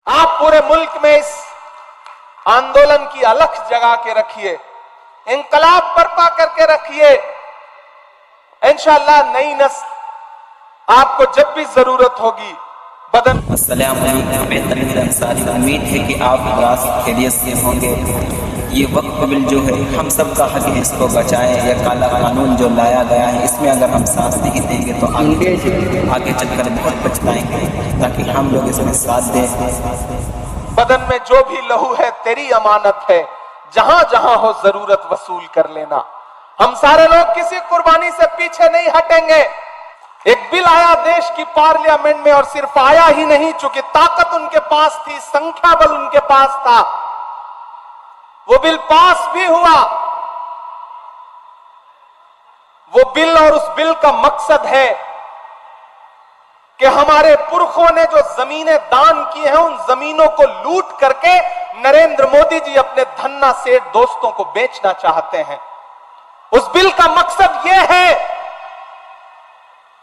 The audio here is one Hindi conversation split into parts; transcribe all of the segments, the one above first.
आप पूरे मुल्क में इस आंदोलन की अलख जगा के रखिए, इंकलाब बर्पा करके रखिए। इंशाअल्लाह नई नस्ल आपको जब भी जरूरत होगी बदन। अस्सलाम वालेकुम, मैं तनवीर अंसारी। उम्मीद है कि आप विरासत खैरियत से होंगे। ये वक्फ बिल जो है हम सब का हक है, इसको बचाएं। यह काला कानून जो लाया गया है इसमें अगर हम साथ नहीं देंगे तो आगे चलकर बहुत पछताएंगे, ताकि हम लोग इसमें साथ दें। बदन में जो भी लहू है तेरी अमानत है, जहां जहां हो जरूरत वसूल कर लेना। हम सारे लोग किसी कुर्बानी से पीछे नहीं हटेंगे। एक बिल आया देश की पार्लियामेंट में, और सिर्फ आया ही नहीं, चूंकि ताकत उनके पास थी, संख्या बल उनके पास था, वो बिल पास भी हुआ। वो बिल और उस बिल का मकसद है कि हमारे पुरखों ने जो जमीनें दान की हैं उन जमीनों को लूट करके नरेंद्र मोदी जी अपने धन्ना सेठ दोस्तों को बेचना चाहते हैं। उस बिल का मकसद यह है,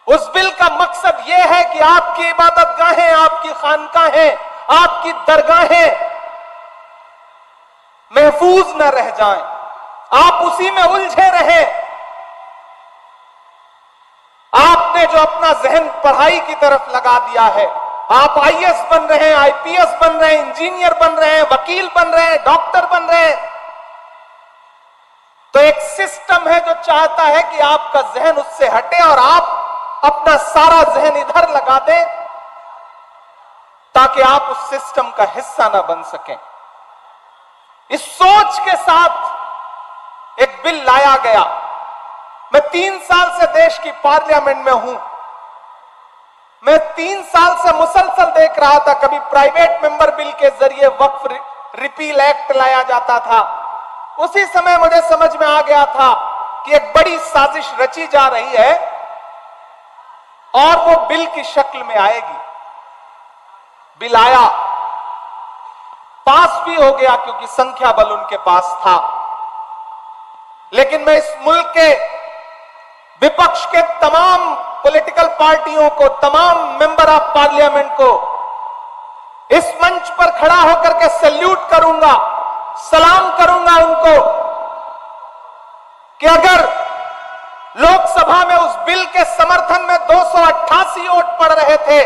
उस बिल का मकसद यह है कि आपकी इबादतगाहें, आपकी खानकाहें, आपकी दरगाहें महफूज न रह जाएं, आप उसी में उलझे रहें। आपने जो अपना जहन पढ़ाई की तरफ लगा दिया है, आप आईएएस बन रहे हैं, आईपीएस बन रहे हैं, इंजीनियर बन रहे हैं, वकील बन रहे हैं, डॉक्टर बन रहे हैं, तो एक सिस्टम है जो चाहता है कि आपका जहन उससे हटे और आप अपना सारा जहन इधर लगा दें, ताकि आप उस सिस्टम का हिस्सा ना बन सकें। इस सोच के साथ एक बिल लाया गया। मैं 3 साल से देश की पार्लियामेंट में हूं। मैं 3 साल से मुसलसल देख रहा था, कभी प्राइवेट मेंबर बिल के जरिए वक्फ रिपील एक्ट लाया जाता था। उसी समय मुझे समझ में आ गया था कि एक बड़ी साजिश रची जा रही है और वो बिल की शक्ल में आएगी। बिल आया, पास भी हो गया क्योंकि संख्या बल उनके पास था। लेकिन मैं इस मुल्क के विपक्ष के तमाम पॉलिटिकल पार्टियों को, तमाम मेंबर ऑफ पार्लियामेंट को इस मंच पर खड़ा होकर के सैल्यूट करूंगा, सलाम करूंगा उनको कि अगर लोकसभा में उस बिल के समर्थन में 288 वोट पड़ रहे थे,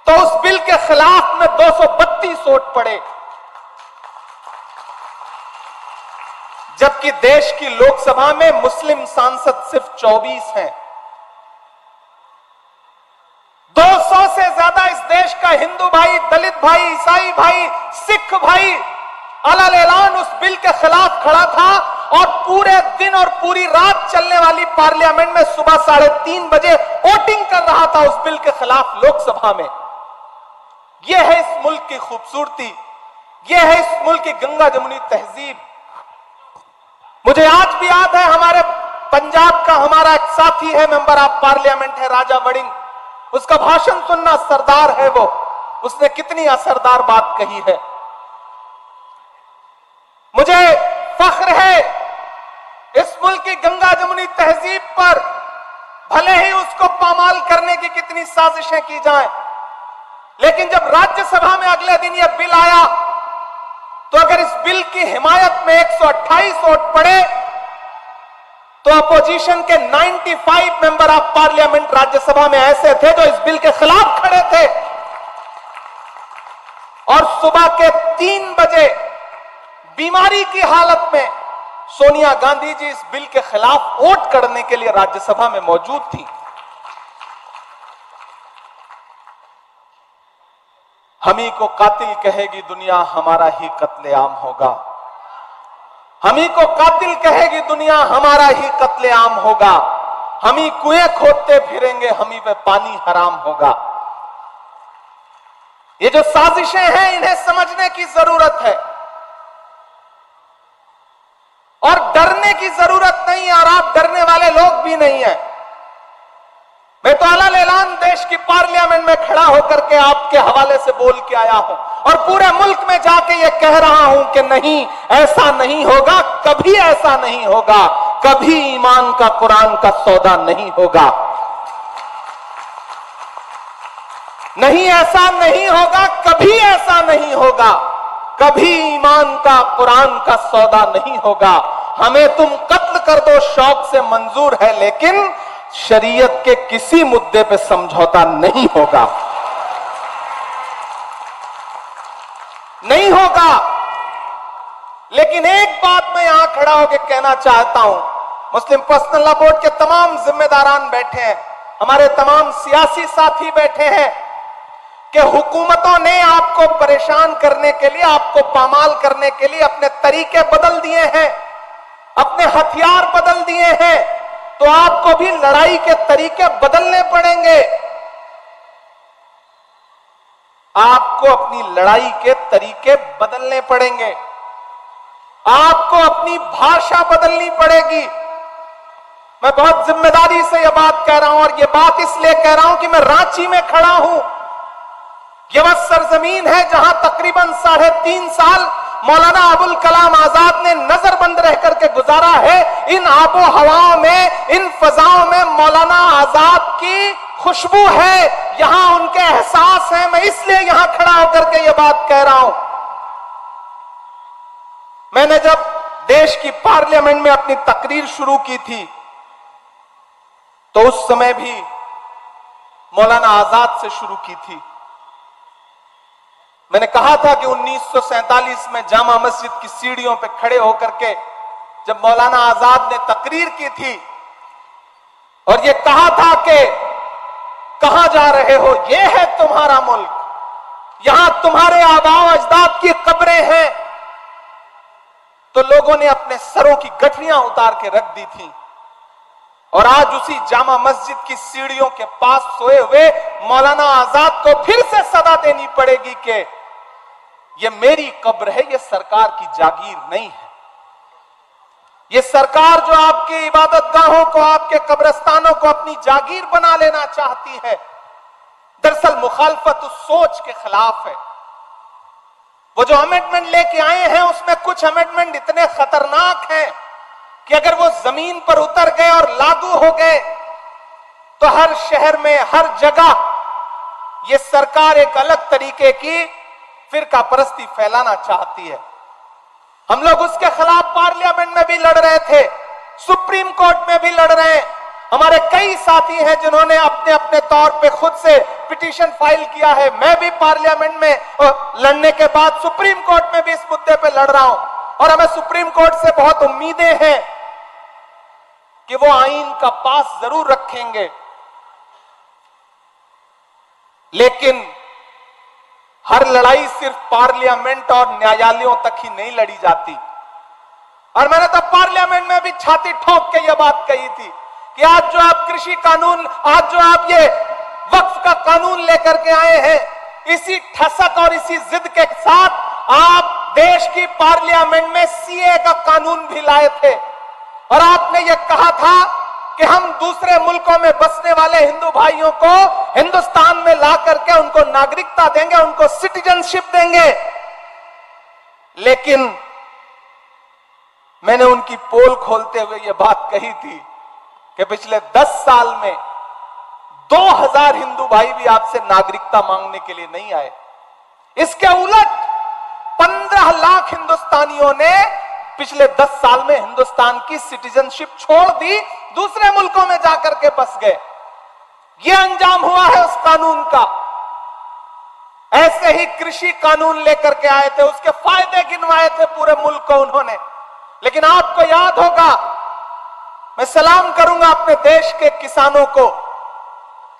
तो उस बिल के खिलाफ में 232 वोट पड़े। जबकि देश की लोकसभा में मुस्लिम सांसद सिर्फ 24 हैं। 200 से ज्यादा इस देश का हिंदू भाई, दलित भाई, ईसाई भाई, सिख भाई अलल ऐलान उस बिल के खिलाफ खड़ा था, और पूरे दिन और पूरी रात चलने वाली पार्लियामेंट में सुबह 3:30 बजे वोटिंग कर रहा था उस बिल के खिलाफ लोकसभा में। यह है इस मुल्क की खूबसूरती, यह है इस मुल्क की गंगा जमुनी तहजीब। मुझे आज भी याद है, हमारे पंजाब का हमारा एक साथी है, मेंबर ऑफ पार्लियामेंट है, राजा वड़िंग। उसका भाषण सुनना, सरदार है वो, उसने कितनी असरदार बात कही है। मुझे फख्र है इस मुल्क की गंगा जमुनी तहजीब पर, भले ही उसको पामाल करने की कितनी साजिशें की जाएं, लेकिन जब राज्यसभा में अगले दिन यह बिल आया, तो अगर इस बिल की हिमायत में 128 वोट पड़े, तो अपोजिशन के 95 मेंबर ऑफ पार्लियामेंट राज्यसभा में ऐसे थे जो इस बिल के खिलाफ खड़े थे। और सुबह के 3 बजे बीमारी की हालत में सोनिया गांधी जी इस बिल के खिलाफ वोट करने के लिए राज्यसभा में मौजूद थी। हमी को कातिल कहेगी दुनिया, हमारा ही कत्लेआम होगा। हमी को कातिल कहेगी दुनिया, हमारा ही कत्लेआम होगा। हमी कुएं खोदते फिरेंगे, हमी पे पानी हराम होगा। ये जो साजिशें हैं, इन्हें समझने की जरूरत है और डरने की जरूरत नहीं है, और आप डरने वाले लोग भी नहीं है। मैं तो अलल ऐलान देश की पार्लियामेंट में खड़ा होकर के आपके हवाले से बोल के आया हूं, और पूरे मुल्क में जाके ये कह रहा हूं कि नहीं, ऐसा नहीं होगा, कभी ऐसा नहीं होगा, कभी ईमान का, कुरान का सौदा नहीं होगा। नहीं, ऐसा नहीं होगा, कभी होगा, कभी ईमान का कुरान का सौदा नहीं होगा। हमें तुम कत्ल कर दो शौक से मंजूर है, लेकिन शरीयत के किसी मुद्दे पे समझौता नहीं होगा, नहीं होगा। लेकिन एक बात मैं यहां खड़ा होकर कहना चाहता हूं, मुस्लिम पर्सनल लॉ बोर्ड के तमाम जिम्मेदारान बैठे हैं, हमारे तमाम सियासी साथी बैठे हैं, कि हुकूमतों ने आपको परेशान करने के लिए, आपको पामाल करने के लिए अपने तरीके बदल दिए हैं, अपने हथियार बदल दिए हैं, तो आपको भी लड़ाई के तरीके बदलने पड़ेंगे। आपको अपनी लड़ाई के तरीके बदलने पड़ेंगे, आपको अपनी भाषा बदलनी पड़ेगी। मैं बहुत जिम्मेदारी से यह बात कह रहा हूं, और यह बात इसलिए कह रहा हूं कि मैं रांची में खड़ा हूं। यह वह सरजमीन है जहां तकरीबन 3.5 साल मौलाना अबुल कलाम आजाद ने नजरबंद रह करके गुजारा है। इन आबो हवाओं में, इन फजाओं में मौलाना आजाद की खुशबू है, यहां उनके एहसास है। मैं इसलिए यहां खड़ा होकर के यह बात कह रहा हूं। मैंने जब देश की पार्लियामेंट में अपनी तकरीर शुरू की थी, तो उस समय भी मौलाना आजाद से शुरू की थी। मैंने कहा था कि 1947 में जामा मस्जिद की सीढ़ियों पर खड़े होकर के जब मौलाना आजाद ने तकरीर की थी और ये कहा था कि कहां जा रहे हो, ये है तुम्हारा मुल्क, यहां तुम्हारे आबाओ अजदाद की कब्रें हैं, तो लोगों ने अपने सरों की गठरियां उतार के रख दी थी। और आज उसी जामा मस्जिद की सीढ़ियों के पास सोए हुए मौलाना आजाद को फिर से सदा देनी पड़ेगी कि ये मेरी कब्र है, ये सरकार की जागीर नहीं है। ये सरकार जो आपकी इबादतगाहों को, आपके कब्रिस्तानों को अपनी जागीर बना लेना चाहती है, दरअसल मुखालफत उस सोच के खिलाफ है। वो जो अमेंडमेंट लेके आए हैं, उसमें कुछ अमेंडमेंट इतने खतरनाक हैं कि अगर वो जमीन पर उतर गए और लागू हो गए तो हर शहर में, हर जगह ये सरकार एक अलग तरीके की फिरका परस्ती फैलाना चाहती है। हम लोग उसके खिलाफ पार्लियामेंट में भी लड़ रहे थे, सुप्रीम कोर्ट में भी लड़ रहे हैं। हमारे कई साथी हैं जिन्होंने अपने अपने तौर पे खुद से पिटीशन फाइल किया है। मैं भी पार्लियामेंट में लड़ने के बाद सुप्रीम कोर्ट में भी इस मुद्दे पे लड़ रहा हूं, और हमें सुप्रीम कोर्ट से बहुत उम्मीदें हैं कि वो आईन का पास जरूर रखेंगे। लेकिन हर लड़ाई सिर्फ पार्लियामेंट और न्यायालयों तक ही नहीं लड़ी जाती। और मैंने तो पार्लियामेंट में भी छाती ठोक के यह बात कही थी कि आज जो आप कृषि कानून, आज जो आप ये वक्फ का कानून लेकर के आए हैं, इसी ठसक और इसी जिद के साथ आप देश की पार्लियामेंट में सीए का कानून भी लाए थे। और आपने ये कहा था कि हम दूसरे मुल्कों में बसने वाले हिंदू भाइयों को हिंदुस्तान में ला करके उनको नागरिकता देंगे, उनको सिटीजनशिप देंगे। लेकिन मैंने उनकी पोल खोलते हुए यह बात कही थी कि पिछले 10 साल में 2000 हिंदू भाई भी आपसे नागरिकता मांगने के लिए नहीं आए। इसके उलट 15 लाख हिंदुस्तानियों ने पिछले 10 साल में हिंदुस्तान की सिटीजनशिप छोड़ दी, दूसरे मुल्कों में जाकर के बस गए। यह अंजाम हुआ है उस कानून का। ऐसे ही कृषि कानून लेकर के आए थे, उसके फायदे गिनवाए थे पूरे मुल्क को उन्होंने। लेकिन आपको याद होगा, मैं सलाम करूंगा अपने देश के किसानों को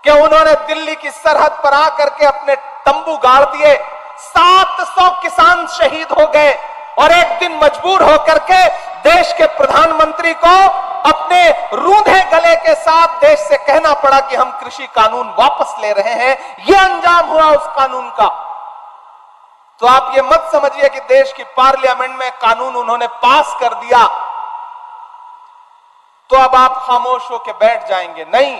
कि उन्होंने दिल्ली की सरहद पर आकर के अपने तंबू गाड़ दिए। 700 किसान शहीद हो गए और एक दिन मजबूर होकर के देश के प्रधानमंत्री को अपने रूंधे गले के साथ देश से कहना पड़ा कि हम कृषि कानून वापस ले रहे हैं। यह अंजाम हुआ उस कानून का। तो आप ये मत समझिए कि देश की पार्लियामेंट में कानून उन्होंने पास कर दिया तो अब आप खामोश होकर बैठ जाएंगे। नहीं,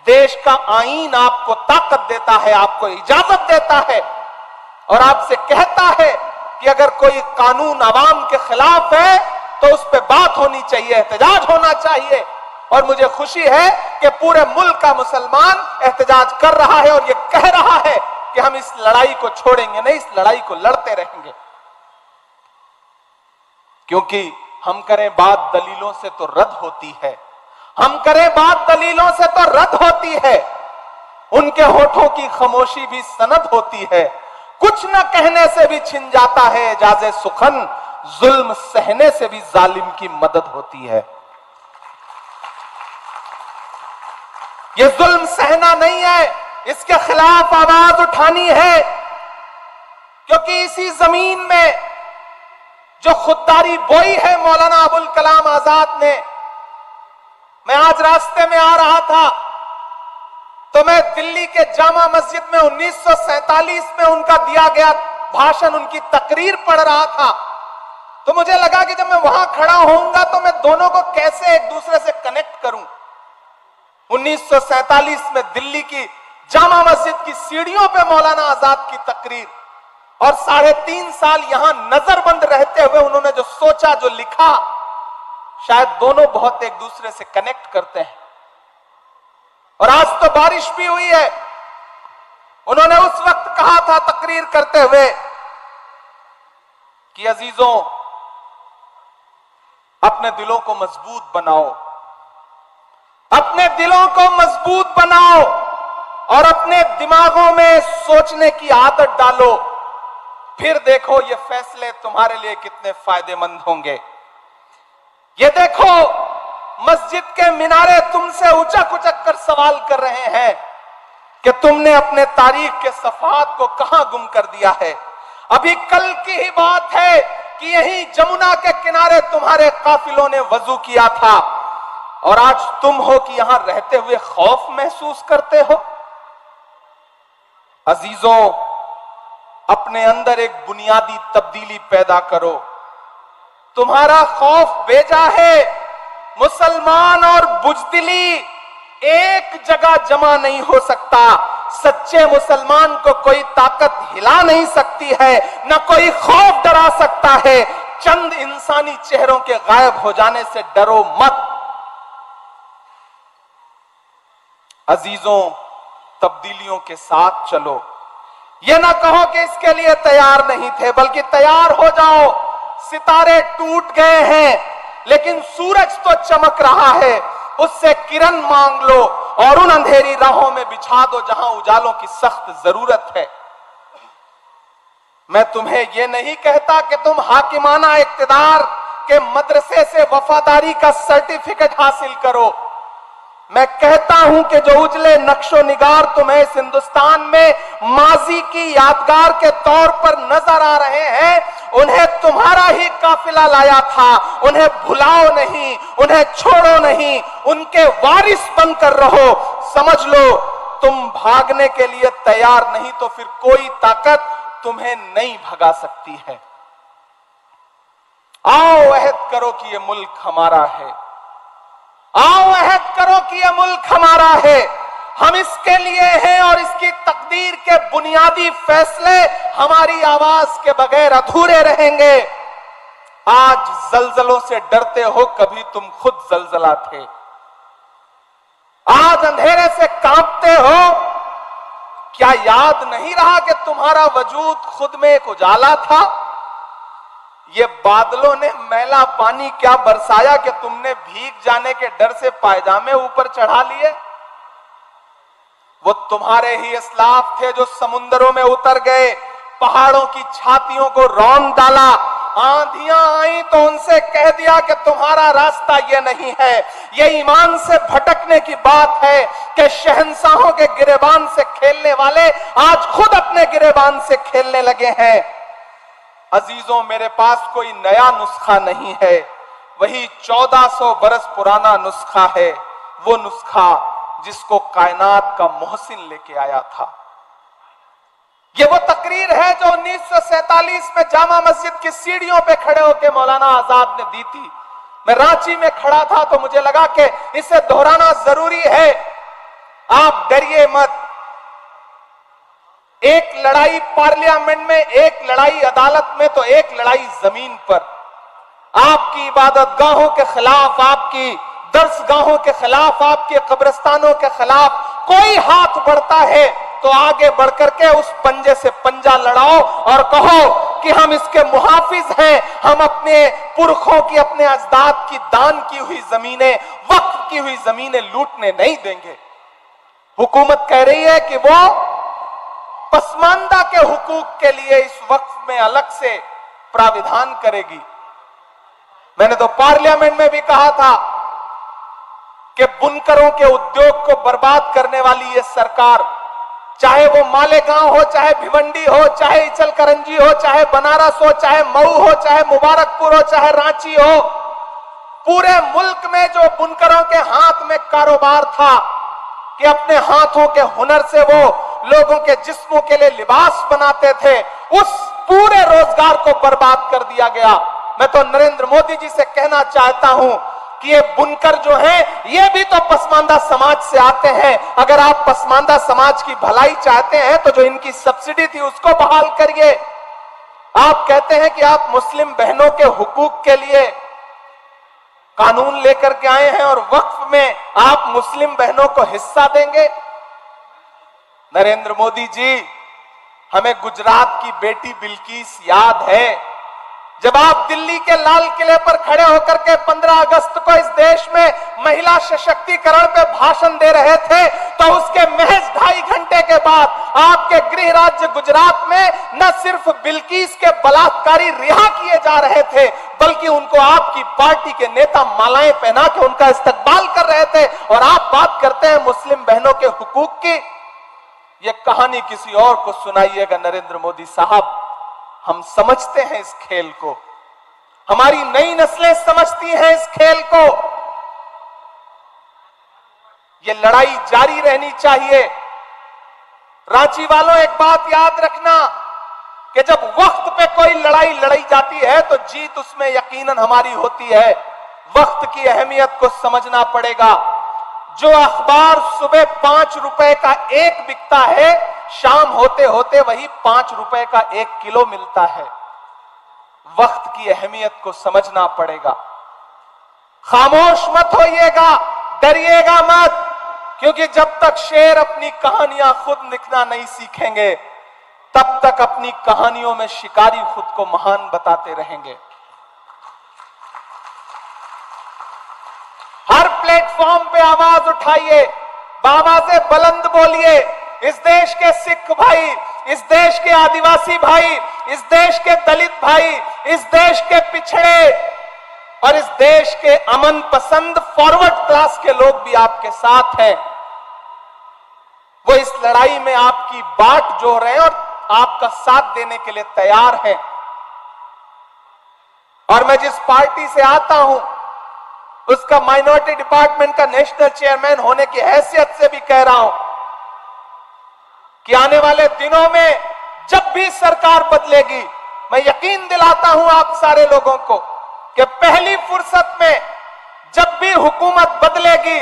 देश का आईन आपको ताकत देता है, आपको इजाजत देता है और आपसे कहता है कि अगर कोई कानून आवाम के खिलाफ है तो उस पर बात होनी चाहिए, एहतजाज होना चाहिए। और मुझे खुशी है कि पूरे मुल्क का मुसलमान एहतजाज कर रहा है और ये कह रहा है कि हम इस लड़ाई को छोड़ेंगे नहीं, इस लड़ाई को लड़ते रहेंगे। क्योंकि हम करें बात दलीलों से तो रद्द होती है, हम करें बात दलीलों से तो रद्द होती है। उनके होठों की खामोशी भी सनद होती है, कुछ न कहने से भी छिन जाता है एजाज़े सुखन, जुल्म सहने से भी जालिम की मदद होती है। ये जुल्म सहना नहीं है, इसके खिलाफ आवाज उठानी है। क्योंकि इसी जमीन में जो खुददारी बोई है मौलाना अबुल कलाम आजाद ने, मैं आज रास्ते में आ रहा था तो मैं दिल्ली के जामा मस्जिद में 1947 में उनका दिया गया भाषण, उनकी तकरीर पढ़ रहा था। तो मुझे लगा कि जब मैं वहां खड़ा होऊंगा तो मैं दोनों को कैसे एक दूसरे से कनेक्ट करूं। 1947 में दिल्ली की जामा मस्जिद की सीढ़ियों पे मौलाना आजाद की तकरीर, और 3.5 साल यहां नजरबंद रहते हुए उन्होंने जो सोचा, जो लिखा, शायद दोनों बहुत एक दूसरे से कनेक्ट करते हैं। और आज तो बारिश भी हुई है। उन्होंने उस वक्त कहा था तकरीर करते हुए कि अजीजों, अपने दिलों को मजबूत बनाओ, अपने दिलों को मजबूत बनाओ और अपने दिमागों में सोचने की आदत डालो, फिर देखो ये फैसले तुम्हारे लिए कितने फायदेमंद होंगे। ये देखो, मस्जिद के मिनारे तुमसे उचक उचक कर सवाल कर रहे हैं कि तुमने अपने तारीख के सफात को कहां गुम कर दिया है। अभी कल की ही बात है कि यही जमुना के किनारे तुम्हारे काफिलों ने वजू किया था, और आज तुम हो कि यहां रहते हुए खौफ महसूस करते हो। अजीजों, अपने अंदर एक बुनियादी तब्दीली पैदा करो। तुम्हारा खौफ बेजा है। मुसलमान और बुजदिली एक जगह जमा नहीं हो सकता। सच्चे मुसलमान को कोई ताकत हिला नहीं सकती है, न कोई खौफ डरा सकता है। चंद इंसानी चेहरों के गायब हो जाने से डरो मत। अजीजों, तब्दीलियों के साथ चलो। यह ना कहो कि इसके लिए तैयार नहीं थे, बल्कि तैयार हो जाओ। सितारे टूट गए हैं लेकिन सूरज तो चमक रहा है, उससे किरण मांग लो और उन अंधेरी राहों में बिछा दो जहां उजालों की सख्त जरूरत है। मैं तुम्हें यह नहीं कहता कि तुम हाकिमाना इक्तिदार के मदरसे से वफादारी का सर्टिफिकेट हासिल करो। मैं कहता हूं कि जो उजले नक्शो निगार तुम्हें इस हिंदुस्तान में माजी की यादगार के तौर पर नजर आ रहे हैं, उन्हें तुम्हारा ही काफिला लाया था। उन्हें भुलाओ नहीं, उन्हें छोड़ो नहीं, उनके वारिस बनकर रहो। समझ लो, तुम भागने के लिए तैयार नहीं तो फिर कोई ताकत तुम्हें नहीं भगा सकती है। आओ अहद करो कि यह मुल्क हमारा है। आओ अहद करो कि यह मुल्क हमारा है। हम इसके लिए हैं और इसकी तकदीर के बुनियादी फैसले हमारी आवाज के बगैर अधूरे रहेंगे। आज जलजलों से डरते हो, कभी तुम खुद जलजला थे। आज अंधेरे से कांपते हो, क्या याद नहीं रहा कि तुम्हारा वजूद खुद में एक उजाला था। ये बादलों ने मैला पानी क्या बरसाया कि तुमने भीग जाने के डर से पायजामे ऊपर चढ़ा लिए। वो तुम्हारे ही इस्लाफ थे जो समुंदरों में उतर गए, पहाड़ों की छातियों को रौंद डाला। आंधियां आई तो उनसे कह दिया कि तुम्हारा रास्ता ये नहीं है। ये ईमान से भटकने की बात है कि शहंशाहों के गिरेबान से खेलने वाले आज खुद अपने गिरेबान से खेलने लगे हैं। अजीजों, मेरे पास कोई नया नुस्खा नहीं है, वही 1400 बरस पुराना नुस्खा है। वो नुस्खा जिसको कायनात का मोहसिन लेके आया था। ये वो तकरीर है जो 1947 में जामा मस्जिद की सीढ़ियों पे खड़े होकर मौलाना आजाद ने दी थी। मैं रांची में खड़ा था तो मुझे लगा कि इसे दोहराना जरूरी है। आप डरिए मत। एक लड़ाई पार्लियामेंट में, एक लड़ाई अदालत में, तो एक लड़ाई जमीन पर। आपकी इबादतगाहों के खिलाफ, आपकी दर्सगाहों के खिलाफ, आपके कब्रिस्तानों के खिलाफ कोई हाथ बढ़ता है, तो आगे बढ़कर के उस पंजे से पंजा लड़ाओ और कहो कि हम इसके मुहाफिज हैं, हम अपने पुरखों की, अपने अजदाद की दान की हुई जमीनें, वक्फ की हुई जमीनें लूटने नहीं देंगे। हुकूमत कह रही है कि वो पसमानदा के हुकूक के लिए इस वक्फ में अलग से प्राविधान करेगी। मैंने तो पार्लियामेंट में भी कहा था कि बुनकरों के उद्योग को बर्बाद करने वाली ये सरकार, चाहे वो मालेगांव हो, चाहे भिवंडी हो, चाहे इचलकरंजी हो, चाहे बनारस हो, चाहे मऊ हो, चाहे मुबारकपुर हो, चाहे रांची हो, पूरे मुल्क में जो बुनकरों के हाथ में कारोबार था कि अपने हाथों के हुनर से वो लोगों के जिस्मों के लिए लिबास बनाते थे, उस पूरे रोजगार को बर्बाद कर दिया गया। मैं तो नरेंद्र मोदी जी से कहना चाहता हूं कि ये बुनकर जो हैं, ये भी तो पसमानदा समाज से आते हैं। अगर आप पसमानदा समाज की भलाई चाहते हैं तो जो इनकी सब्सिडी थी उसको बहाल करिए। आप कहते हैं कि आप मुस्लिम बहनों के हुकूक के लिए कानून लेकर के आए हैं और वक्फ में आप मुस्लिम बहनों को हिस्सा देंगे। नरेंद्र मोदी जी, हमें गुजरात की बेटी बिल्किस याद है, जब आप दिल्ली के लाल किले पर खड़े होकर के 15 अगस्त को इस देश में महिला सशक्तिकरण पे भाषण दे रहे थे, तो उसके महज 2.5 घंटे के बाद आपके गृह राज्य गुजरात में न सिर्फ बिल्किस के बलात्कारी रिहा किए जा रहे थे, बल्कि उनको आपकी पार्टी के नेता मालाएं पहना के उनका इस्तकबाल कर रहे थे। और आप बात करते हैं मुस्लिम बहनों के हुकूक की। ये कहानी किसी और को सुनाइएगा नरेंद्र मोदी साहब। हम समझते हैं इस खेल को, हमारी नई नस्लें समझती हैं इस खेल को। ये लड़ाई जारी रहनी चाहिए। रांची वालों, एक बात याद रखना कि जब वक्त पे कोई लड़ाई लड़ी जाती है तो जीत उसमें यकीनन हमारी होती है। वक्त की अहमियत को समझना पड़ेगा। जो अखबार सुबह 5 रुपए का एक बिकता है, शाम होते होते वही 5 रुपए का 1 किलो मिलता है। वक्त की अहमियत को समझना पड़ेगा। खामोश मत होइएगा, डरिएगा मत, क्योंकि जब तक शेर अपनी कहानियां खुद लिखना नहीं सीखेंगे, तब तक अपनी कहानियों में शिकारी खुद को महान बताते रहेंगे। हर प्लेटफॉर्म पे आवाज उठाइए, आवाजें बुलंद बोलिए। इस देश के सिख भाई, इस देश के आदिवासी भाई, इस देश के दलित भाई, इस देश के पिछड़े और इस देश के अमन पसंद फॉरवर्ड क्लास के लोग भी आपके साथ हैं। वो इस लड़ाई में आपकी बाट जोड़ रहे हैं और आपका साथ देने के लिए तैयार हैं। और मैं जिस पार्टी से आता हूं, उसका माइनॉरिटी डिपार्टमेंट का नेशनल चेयरमैन होने की हैसियत से भी कह रहा हूं कि आने वाले दिनों में जब भी सरकार बदलेगी, मैं यकीन दिलाता हूं आप सारे लोगों को कि पहली फुर्सत में जब भी हुकूमत बदलेगी,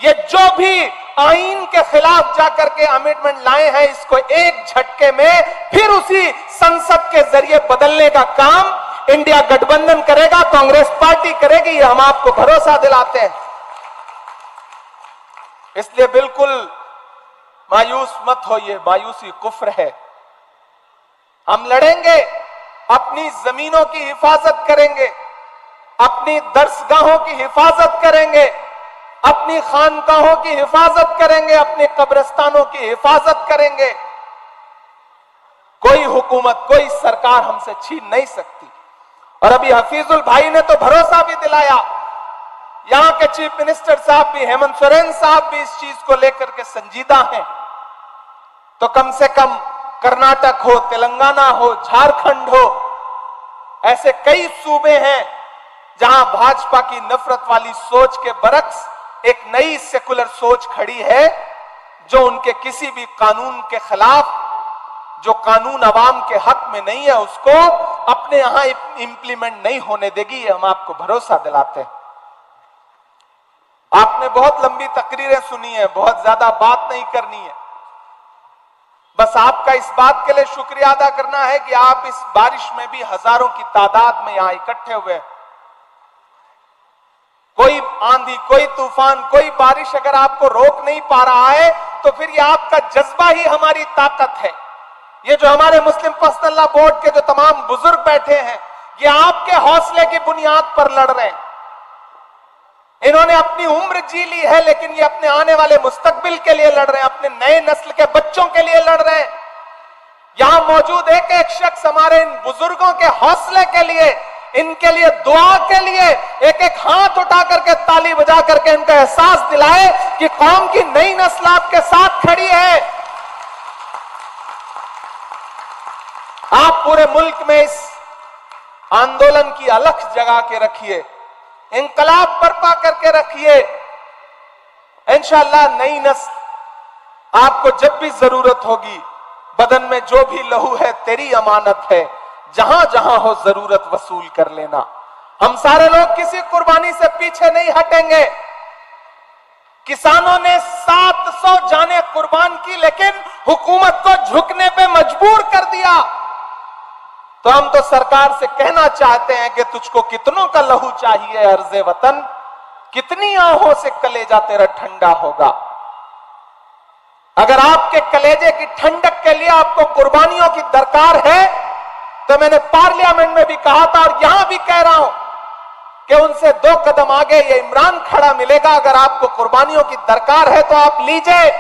ये जो भी आईन के खिलाफ जाकर के अमेंडमेंट लाए हैं, इसको एक झटके में फिर उसी संसद के जरिए बदलने का काम इंडिया गठबंधन करेगा, कांग्रेस पार्टी करेगी। ये हम आपको भरोसा दिलाते हैं। इसलिए बिल्कुल मायूस मत होइए, मायूसी कुफ्र है। हम लड़ेंगे, अपनी जमीनों की हिफाजत करेंगे, अपनी दरसगाहों की हिफाजत करेंगे, अपनी खानकाहों की हिफाजत करेंगे, अपने कब्रिस्तानों की हिफाजत करेंगे। कोई हुकूमत, कोई सरकार हमसे छीन नहीं सकती। और अभी हफीजुल भाई ने तो भरोसा भी दिलाया, यहां के चीफ मिनिस्टर साहब भी, हेमंत सोरेन साहब भी इस चीज को लेकर के संजीदा हैं। तो कम से कम कर्नाटक हो, तेलंगाना हो, झारखंड हो, ऐसे कई सूबे हैं जहां भाजपा की नफरत वाली सोच के बरक्स एक नई सेकुलर सोच खड़ी है, जो उनके किसी भी कानून के खिलाफ, जो कानून अवाम के हक में नहीं है, उसको अपने यहां इंप्लीमेंट नहीं होने देगी। ये हम आपको भरोसा दिलाते हैं। आपने बहुत लंबी तकरीरें सुनी है, बहुत ज्यादा बात नहीं करनी है। बस आपका इस बात के लिए शुक्रिया अदा करना है कि आप इस बारिश में भी हजारों की तादाद में यहां इकट्ठे हुए। कोई आंधी, कोई तूफान, कोई बारिश अगर आपको रोक नहीं पा रहा है तो फिर ये आपका जज्बा ही हमारी ताकत है। ये जो हमारे मुस्लिम पर्सनल लॉ बोर्ड के जो तमाम बुजुर्ग बैठे हैं, ये आपके हौसले की बुनियाद पर लड़ रहे हैं। इन्होंने अपनी उम्र जी ली है, लेकिन ये अपने आने वाले मुस्तकबिल के लिए लड़ रहे हैं, अपने नए नस्ल के बच्चों के लिए लड़ रहे हैं। यहां मौजूद एक एक शख्स हमारे इन बुजुर्गों के हौसले के लिए, इनके लिए दुआ के लिए एक एक हाथ उठा करके ताली बजा करके इनका एहसास दिलाए कि कौम की नई नस्ल आपके साथ खड़ी है। आप पूरे मुल्क में इस आंदोलन की अलख जगा के रखिए, इंकलाब बर्पा करके रखिए। इंशाअल्लाह नई नस्ल आपको जब भी जरूरत होगी, बदन में जो भी लहू है तेरी अमानत है, जहां जहां हो जरूरत वसूल कर लेना। हम सारे लोग किसी कुर्बानी से पीछे नहीं हटेंगे। किसानों ने 700 जानें कुर्बान की, लेकिन हुकूमत को झुकने पे मजबूर कर दिया। तो हम तो सरकार से कहना चाहते हैं कि तुझको कितनों का लहू चाहिए अर्ज़े वतन, कितनी आहों से कलेजा तेरा ठंडा होगा। अगर आपके कलेजे की ठंडक के लिए आपको कुर्बानियों की दरकार है, तो मैंने पार्लियामेंट में भी कहा था और यहां भी कह रहा हूं कि उनसे 2 कदम आगे ये इमरान खड़ा मिलेगा। अगर आपको कुर्बानियों की दरकार है तो आप लीजिए,